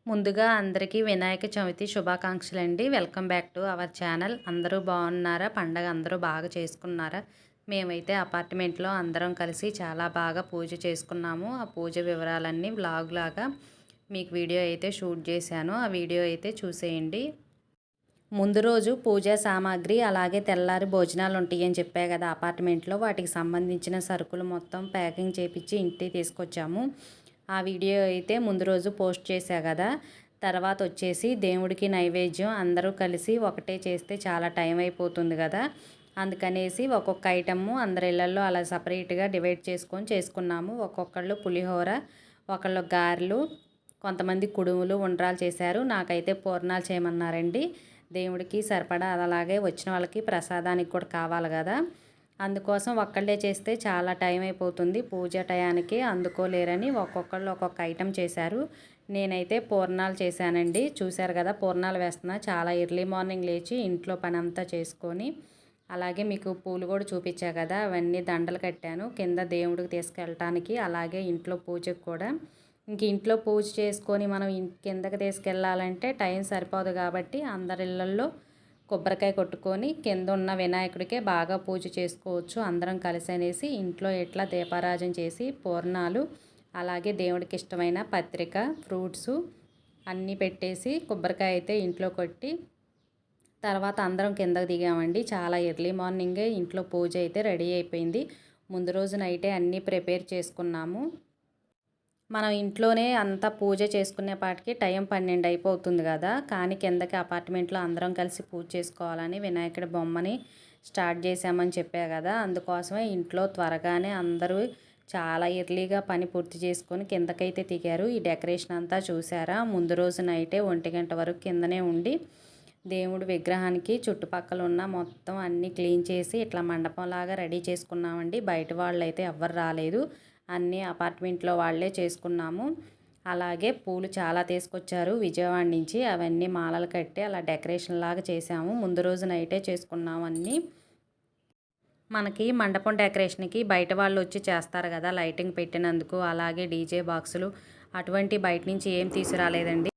ముందుగా అందరికీ వినాయక చవితి శుభాకాంక్షలండి. Welcome back to our channel. అందరూ బాగున్నారా? పండగ అందరూ బాగా చేసుకున్నారా? మేమైతే అపార్ట్మెంట్లో అందరం కలిసి చాలా బాగా పూజ చేసుకున్నాము. ఆ పూజ వివరాలన్నీ వ్లాగ్ లాగా మీకు వీడియో అయితే షూట్ చేశాను. ఆ వీడియో అయితే చూసేయండి. ముందు రోజు పూజా సామాగ్రి అలాగే తెల్లారి భోజనాలు ఉంటాయని చెప్పా కదా అపార్ట్మెంట్లో. వాటికి సంబంధించిన సరుకులు మొత్తం ప్యాకింగ్ చేపించి ఇంటికి తీసుకొచ్చాము. ఆ వీడియో అయితే ముందు రోజు పోస్ట్ చేశా కదా. తర్వాత వచ్చేసి దేవుడికి నైవేద్యం అందరూ కలిసి ఒకటే చేస్తే చాలా టైం అయిపోతుంది కదా. అందుకనేసి ఒక్కొక్క ఐటము అందరి ఇళ్లలో అలా సపరేట్గా డివైడ్ చేసుకొని చేసుకున్నాము. ఒక్కొక్కళ్ళు పులిహోర, ఒకళ్ళు గారెలు, కొంతమంది కుడుములు ఉండ్రాలు చేశారు. నాకైతే పూర్ణాలు చేయమన్నారండి. దేవుడికి సరిపడా అలాగే వచ్చిన వాళ్ళకి ప్రసాదానికి కూడా కావాలి కదా. అందుకోసం ఒక్కళ్ళే చేస్తే చాలా టైం అయిపోతుంది పూజ టయానికి, అందుకోలేరని ఒక్కొక్కళ్ళు ఒక్కొక్క ఐటెం చేశారు. నేనైతే పూర్ణాలు చేశానండి. చూశారు కదా పూర్ణాలు వేస్తున్నా. చాలా ఎర్లీ మార్నింగ్ లేచి ఇంట్లో పని అంతా చేసుకొని, అలాగే మీకు పూలు కూడా చూపించా కదా, అవన్నీ దండలు కట్టాను కింద దేవుడికి తీసుకెళ్ళటానికి, అలాగే ఇంట్లో పూజకు కూడా. ఇంక ఇంట్లో పూజ చేసుకొని మనం కిందకి తీసుకెళ్ళాలంటే టైం సరిపోదు కాబట్టి అందరి ఇళ్ళల్లో కొబ్బరికాయ కొట్టుకొని కింద ఉన్న వినాయకుడికే బాగా పూజ చేసుకోవచ్చు అందరం కలిసి అనేసి ఇంట్లో ఇట్లా దీపారాజన చేసి పూర్ణాలు, అలాగే దేవుడికి ఇష్టమైన పత్రిక, ఫ్రూట్స్ అన్నీ పెట్టేసి కొబ్బరికాయ అయితే ఇంట్లో కొట్టి తర్వాత అందరం కిందకు దిగామండి. చాలా ఎర్లీ మార్నింగే ఇంట్లో పూజ అయితే రెడీ అయిపోయింది. ముందు రోజు నైటే అన్నీ ప్రిపేర్ చేసుకున్నాము. మనం ఇంట్లోనే అంతా పూజ చేసుకునేపాటికి టైం 12 అయిపోతుంది కదా. కానీ కిందకి అపార్ట్మెంట్లో అందరం కలిసి పూజ చేసుకోవాలని వినాయకుడి బొమ్మని స్టార్ట్ చేసామని చెప్పా కదా. అందుకోసమే ఇంట్లో త్వరగానే అందరూ చాలా ఎర్లీగా పని పూర్తి చేసుకొని కిందకైతే దిగారు. ఈ డెకరేషన్ అంతా చూసారా. ముందు రోజు నైటే 1 గంట వరకు కిందనే ఉండి దేవుడి విగ్రహానికి చుట్టుపక్కల ఉన్న మొత్తం అన్నీ క్లీన్ చేసి ఇట్లా మండపంలాగా రెడీ చేసుకున్నామండి. బయట వాళ్ళు అయితే ఎవ్వరు రాలేదు, అన్నీ అపార్ట్మెంట్లో వాళ్ళే చేసుకున్నాము. అలాగే పూలు చాలా తీసుకొచ్చారు విజయవాడ నుంచి, అవన్నీ మాలలు కట్టి అలా డెకరేషన్ లాగా చేసాము. ముందు రోజు నైటే చేసుకున్నాము అన్నీ. మనకి మండపం డెకరేషన్కి బయట వాళ్ళు వచ్చి చేస్తారు కదా లైటింగ్ పెట్టినందుకు, అలాగే డీజే బాక్సులు అటువంటి బయట నుంచి ఏం తీసుకురాలేదండి.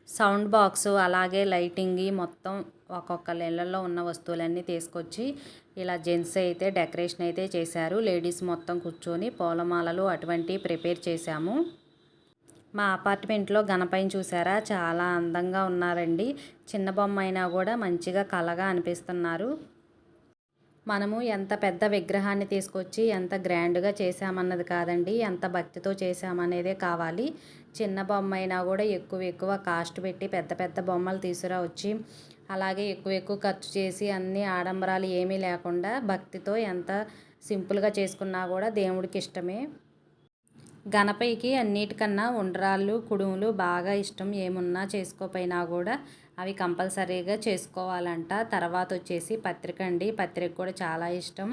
సౌండ్ బాక్స్ అలాగే లైటింగ్ మొత్తం ఒక్కొక్క ఇళ్ళల్లో ఉన్న వస్తువులన్నీ తీసుకొచ్చి ఇలా జెంట్స్ అయితే డెకరేషన్ అయితే చేశారు. లేడీస్ మొత్తం కూర్చొని పూలమాలలు అటువంటివి ప్రిపేర్ చేశాము. మా అపార్ట్మెంట్లో గణపయ్యని చూసారా, చాలా అందంగా ఉన్నారండి. చిన్న బొమ్మ అయినా కూడా మంచిగా కళగా అనిపిస్తున్నారు. మనము ఎంత పెద్ద విగ్రహాన్ని తీసుకొచ్చి ఎంత గ్రాండ్గా చేసామన్నది కాదండి, ఎంత భక్తితో చేసామనేదే కావాలి. చిన్న బొమ్మ అయినా కూడా ఎక్కువ కాస్ట్ పెట్టి పెద్ద పెద్ద బొమ్మలు తీసుకురావచ్చి అలాగే ఎక్కువ ఖర్చు చేసి అన్ని ఆడంబరాలు ఏమీ లేకుండా భక్తితో ఎంత సింపుల్గా చేసుకున్నా కూడా దేవుడికి ఇష్టమే. గణపయ్యకి అన్నిటికన్నా ఉండ్రాళ్ళు, కుడుములు బాగా ఇష్టం. ఏమున్నా చేసుకోపోయినా కూడా అవి కంపల్సరీగా చేసుకోవాలంట. తర్వాత వచ్చేసి పత్రిక అండి, పత్రిక కూడా చాలా ఇష్టం.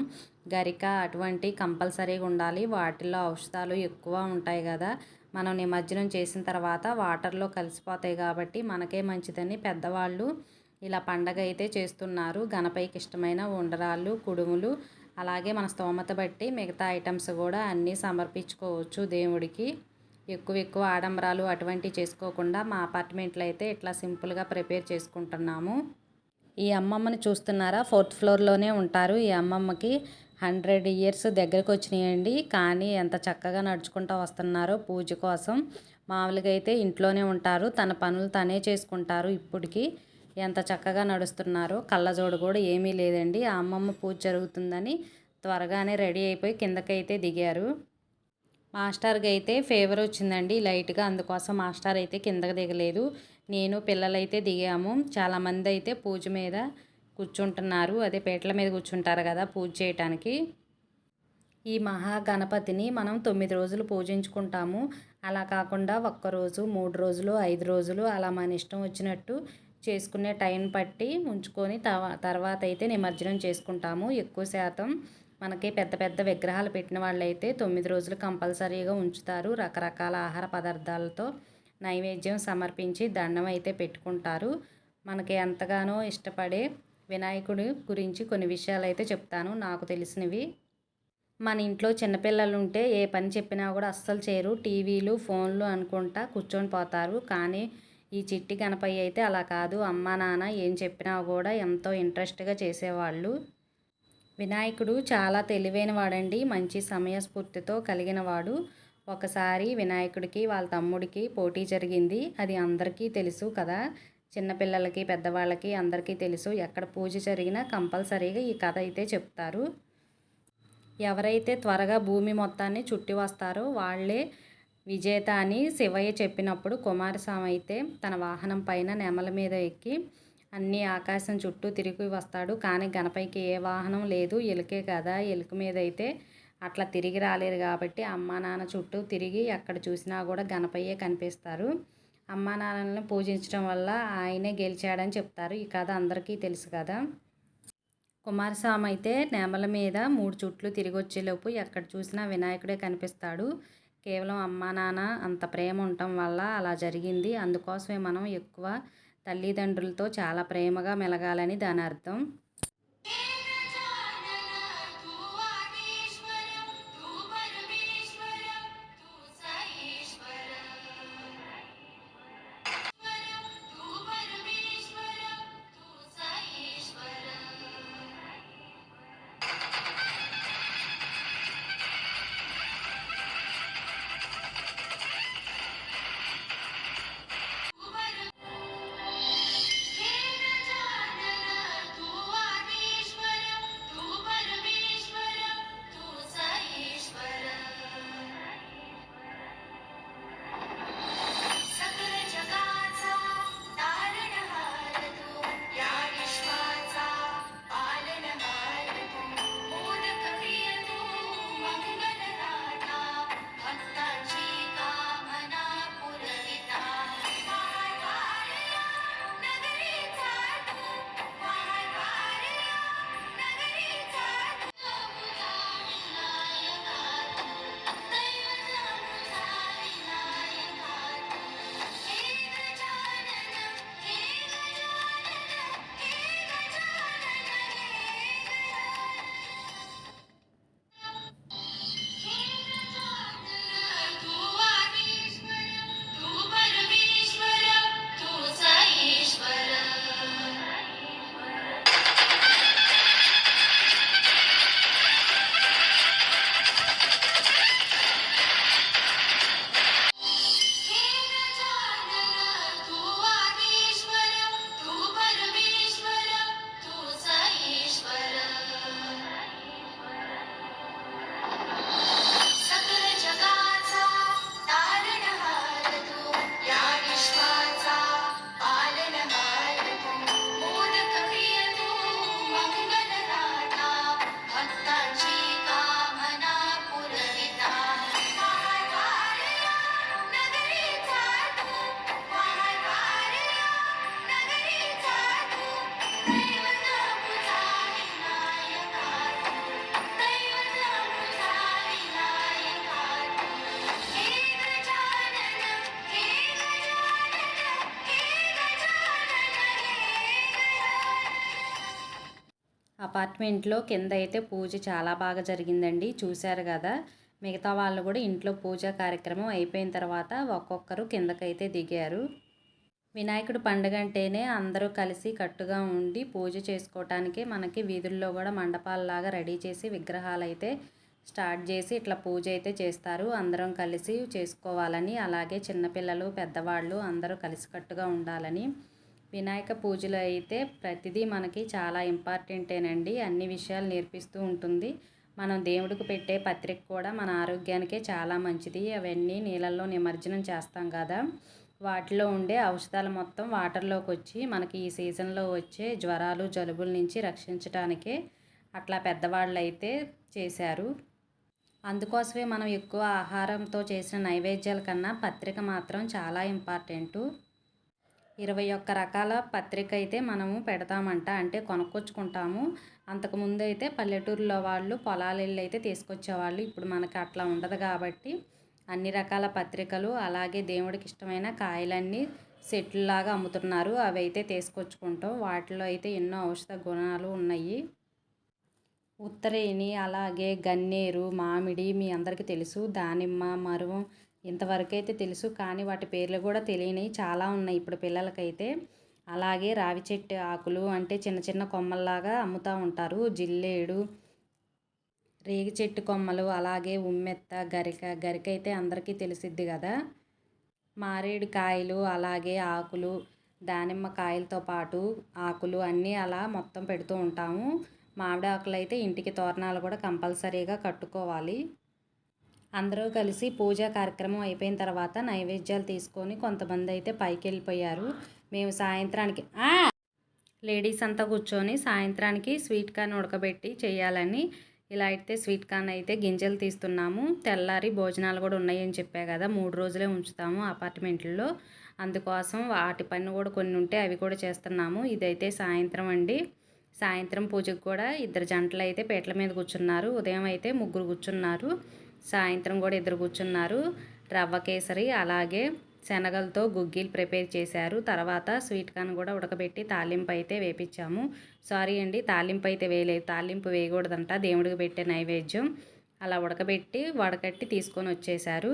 గరిక అటువంటి కంపల్సరీగా ఉండాలి. వాటిల్లో ఔషధాలు ఎక్కువ ఉంటాయి కదా. మనం నిమజ్జనం చేసిన తర్వాత వాటర్లో కలిసిపోతాయి కాబట్టి మనకే మంచిదని పెద్దవాళ్ళు ఇలా పండగ అయితే చేస్తున్నారు. గణపయ్యకి ఇష్టమైన ఉండ్రాళ్ళు, కుడుములు, అలాగే మన స్తోమత బట్టి మిగతా ఐటమ్స్ కూడా అన్నీ సమర్పించుకోవచ్చు దేవుడికి. ఎక్కువ ఆడంబరాలు అటువంటివి చేసుకోకుండా మా అపార్ట్మెంట్లో అయితే ఇట్లా సింపుల్గా ప్రిపేర్ చేసుకుంటున్నాము. ఈ అమ్మమ్మని చూస్తున్నారా, 4th ఫ్లోర్లోనే ఉంటారు. ఈ అమ్మమ్మకి 100 ఇయర్స్ దగ్గరకు వచ్చినాయండి. కానీ ఎంత చక్కగా నడుచుకుంటూ వస్తున్నారో పూజ కోసం. మామూలుగా అయితే ఇంట్లోనే ఉంటారు, తన పనులు తనే చేసుకుంటారు. ఇప్పటికి ఎంత చక్కగా నడుస్తున్నారో. కళ్ళజోడు కూడా ఏమీ లేదండి. ఆ అమ్మమ్మ పూజ జరుగుతుందని త్వరగానే రెడీ అయిపోయి కిందకైతే దిగారు. మాస్టర్కి అయితే ఫీవర్ వచ్చిందండి లైట్గా, అందుకోసం మాస్టర్ అయితే కిందకి దిగలేదు. నేను పిల్లలైతే దిగాము. చాలామంది అయితే పూజ మీద కూర్చుంటున్నారు, అదే పీటల మీద కూర్చుంటారు కదా పూజ చేయటానికి. ఈ మహాగణపతిని మనం 9 రోజులు పూజించుకుంటాము. అలా కాకుండా ఒక్కరోజు, 3 రోజులు, 5 రోజులు అలా మన ఇష్టం వచ్చినట్టు చేసుకునే టైం పట్టి ఉంచుకొని తర్వాత అయితే నిమజ్జనం చేసుకుంటాము. ఎక్కువ శాతం మనకి పెద్ద పెద్ద విగ్రహాలు పెట్టిన వాళ్ళైతే 9 రోజులు కంపల్సరీగా ఉంచుతారు. రకరకాల ఆహార పదార్థాలతో నైవేద్యం సమర్పించి దండం అయితే పెట్టుకుంటారు. మనకి ఎంతగానో ఇష్టపడే వినాయకుడి గురించి కొన్ని విషయాలు అయితే చెప్తాను నాకు తెలిసినవి. మన ఇంట్లో చిన్నపిల్లలు ఉంటే ఏ పని చెప్పినా కూడా అస్సలు చేయరు. టీవీలు, ఫోన్లు అనుకుంటా కూర్చొని పోతారు. కానీ ఈ చిట్టి గణపయ్య అయితే అలా కాదు, అమ్మా నాన్న ఏం చెప్పినా కూడా ఎంతో ఇంట్రెస్ట్గా చేసేవాళ్ళు. వినాయకుడు చాలా తెలివైన వాడండి, మంచి సమయస్ఫూర్తితో కలిగిన వాడు. ఒకసారి వినాయకుడికి వాళ్ళ తమ్ముడికి పోటీ జరిగింది. అది అందరికీ తెలుసు కదా, చిన్నపిల్లలకి పెద్దవాళ్ళకి అందరికీ తెలుసు. ఎక్కడ పూజ జరిగినా కంపల్సరీగా ఈ కథ అయితే చెప్తారు. ఎవరైతే త్వరగా భూమి మొత్తాన్ని చుట్టి వస్తారో వాళ్ళే విజేత అని శివయ్య చెప్పినప్పుడు కుమారస్వామి అయితే తన వాహనం పైన నెమల మీద ఎక్కి అన్ని ఆకాశం చుట్టూ తిరిగి వస్తాడు. కానీ గణపయ్యకి ఏ వాహనం లేదు, ఎలుకే కదా, ఎలుక మీద అయితే అట్లా తిరిగి రాలేరు కాబట్టి అమ్మా నాన్న చుట్టూ తిరిగి ఎక్కడ చూసినా కూడా గణపయ్యే కనిపిస్తారు. అమ్మా నాన్నలను పూజించడం వల్ల ఆయనే గెలిచాడని చెప్తారు. ఈ కథ అందరికీ తెలుసు కదా. కుమారస్వామి అయితే నెమల మీద 3 చుట్లు తిరిగి వచ్చేలోపు ఎక్కడ చూసినా వినాయకుడే కనిపిస్తాడు. కేవలం అమ్మా నాన్న అంత ప్రేమ ఉండటం వల్ల అలా జరిగింది. అందుకోసమే మనం ఎక్కువ తల్లిదండ్రులతో చాలా ప్రేమగా మెలగాలని దాని అర్థం. అపార్ట్మెంట్లో కింద అయితే పూజ చాలా బాగా జరిగిందండి, చూశారు కదా. మిగతా వాళ్ళు కూడా ఇంట్లో పూజా కార్యక్రమం అయిపోయిన తర్వాత ఒక్కొక్కరు కిందకైతే దిగారు. వినాయకుడు పండుగ అంటేనే అందరూ కలిసి కట్టుగా ఉండి పూజ చేసుకోవటానికి మనకి వీధుల్లో కూడా మండపాలలాగా రెడీ చేసి విగ్రహాలు అయితే స్టార్ట్ చేసి ఇట్లా పూజ అయితే చేస్తారు. అందరం కలిసి చేసుకోవాలని, అలాగే చిన్నపిల్లలు పెద్దవాళ్ళు అందరూ కలిసికట్టుగా ఉండాలని. వినాయక పూజలో అయితే ప్రతిదీ మనకి చాలా ఇంపార్టెంటేనండి, అన్ని విషయాలు నేర్పిస్తూ ఉంటుంది. మనం దేవుడికి పెట్టే పత్రిక కూడా మన ఆరోగ్యానికే చాలా మంచిది. అవన్నీ నీళ్ళల్లో నిమజ్జనం చేస్తాం కదా, వాటిలో ఉండే ఔషధాలు మొత్తం వాటర్లోకి వచ్చి మనకి ఈ సీజన్లో వచ్చే జ్వరాలు జలుబుల నుంచి రక్షించడానికే అట్లా పెద్దవాళ్ళు అయితే చేశారు. అందుకోసమే మనం ఎక్కువ ఆహారంతో చేసిన నైవేద్యాల కన్నా పత్రిక మాత్రం చాలా ఇంపార్టెంటు. 21 రకాల పత్రిక అయితే మనము పెడతామంట, అంటే కొనుక్కొచ్చుకుంటాము. అంతకుముందు అయితే పల్లెటూరులో వాళ్ళు పొలాల వెళ్ళి అయితే తీసుకొచ్చేవాళ్ళు. ఇప్పుడు మనకి అట్లా ఉండదు కాబట్టి అన్ని రకాల పత్రికలు, అలాగే దేవుడికి ఇష్టమైన కాయలన్నీ సెట్లులాగా అమ్ముతున్నారు. అవి అయితే తీసుకొచ్చుకుంటాం. వాటిలో అయితే ఎన్నో ఔషధ గుణాలు ఉన్నాయి. ఉత్తరేణి, అలాగే గన్నేరు, మామిడి మీ అందరికీ తెలుసు, దానిమ్మ, మరువం, ఇంతవరకైతే తెలుసు, కానీ వాటి పేర్లు కూడా తెలియనివి చాలా ఉన్నాయి ఇప్పుడు పిల్లలకైతే. అలాగే రావి చెట్టు ఆకులు అంటే చిన్న చిన్న కొమ్మల్లాగా అమ్ముతూ ఉంటారు. జిల్లేడు, రేగి చెట్టు కొమ్మలు, అలాగే ఉమ్మెత్త, గరిక అయితే అందరికీ తెలిసిద్ది కదా. మారేడు కాయలు, అలాగే ఆకులు, దానిమ్మ కాయలతో పాటు ఆకులు అన్నీ అలా మొత్తం పెడుతూ ఉంటాము. మామిడి ఆకులు అయితే ఇంటికి తోరణాలు కూడా కంపల్సరీగా కట్టుకోవాలి. అందరూ కలిసి పూజా కార్యక్రమం అయిపోయిన తర్వాత నైవేద్యాలు తీసుకొని కొంతమంది అయితే పైకి వెళ్ళిపోయారు. మేము సాయంత్రానికి లేడీస్ అంతా కూర్చొని సాయంత్రానికి స్వీట్ కార్న్ ఉడకబెట్టి చేయాలని ఇలా అయితే స్వీట్ కార్న్ అయితే గింజలు తీస్తున్నాము. తెల్లారి భోజనాలు కూడా ఉన్నాయని చెప్పా కదా, 3 రోజులే ఉంచుతాము అపార్ట్మెంట్లో. అందుకోసం వాటి పని కూడా కొన్ని ఉంటే అవి కూడా చేస్తున్నాము. ఇదైతే సాయంత్రం అండి. సాయంత్రం పూజకు కూడా 2 జంటలు అయితే పీటల మీద కూర్చున్నారు. ఉదయం అయితే 3 కూర్చున్నారు, సాయంత్రం కూడా 2 కూర్చున్నారు. రవ్వ కేసరి అలాగే శనగలతో గుగ్గిలు ప్రిపేర్ చేశారు. తర్వాత స్వీట్ కార్న్ కూడా ఉడకబెట్టి తాలింపు అయితే వేపించాము. సారీ అండి, తాలింపు అయితే వేయలేదు, తాలింపు వేయకూడదంట, దేవుడికి పెట్టే నైవేద్యం. అలా ఉడకబెట్టి వడకట్టి తీసుకొని వచ్చేసారు.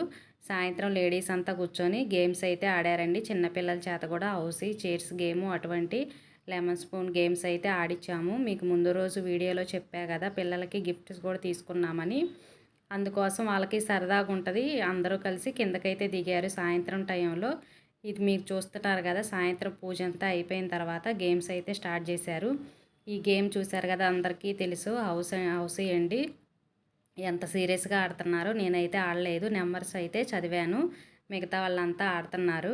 సాయంత్రం లేడీస్ అంతా కూర్చొని గేమ్స్ అయితే ఆడారండి. చిన్నపిల్లల చేత కూడా హౌసీ, చైర్స్ గేము, అటువంటి లెమన్ స్పూన్ గేమ్స్ అయితే ఆడిచ్చాము. మీకు ముందు రోజు వీడియోలో చెప్పా కదా, పిల్లలకి గిఫ్ట్స్ కూడా తీసుకున్నామని. అందుకోసం వాళ్ళకి సరదాగా ఉంటుంది. అందరూ కలిసి కిందకైతే దిగారు సాయంత్రం టైంలో. ఇది మీరు చూస్తున్నారు కదా, సాయంత్రం పూజ అంతా అయిపోయిన తర్వాత గేమ్స్ అయితే స్టార్ట్ చేశారు. ఈ గేమ్ చూశారు కదా, అందరికీ తెలుసు, హౌస్ అండి. ఎంత సీరియస్గా ఆడుతున్నారో, నేనైతే ఆడలేదు, నెంబర్స్ అయితే చదివాను, మిగతా వాళ్ళంతా ఆడుతున్నారు.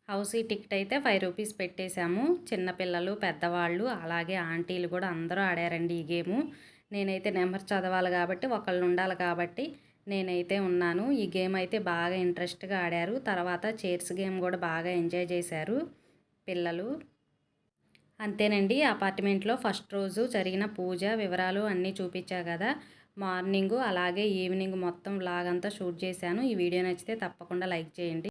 హౌసీ టికెట్ అయితే 5 రూపీస్ పెట్టేశాము. చిన్నపిల్లలు, పెద్దవాళ్ళు, అలాగే ఆంటీలు కూడా అందరూ ఆడారండి ఈ గేము. నేనైతే నెంబర్ చదవాలి కాబట్టి, ఒకళ్ళు ఉండాలి కాబట్టి నేనైతే ఉన్నాను. ఈ గేమ్ అయితే బాగా ఇంట్రెస్ట్గా ఆడారు. తర్వాత చైర్స్ గేమ్ కూడా బాగా ఎంజాయ్ చేశారు పిల్లలు. అంతేనండి, అపార్ట్మెంట్లో ఫస్ట్ రోజు జరిగిన పూజ వివరాలు అన్నీ చూపించా కదా. మార్నింగు అలాగే ఈవినింగ్ మొత్తం వ్లాగ్ అంతా షూట్ చేశాను. ఈ వీడియో నచ్చితే తప్పకుండా లైక్ చేయండి.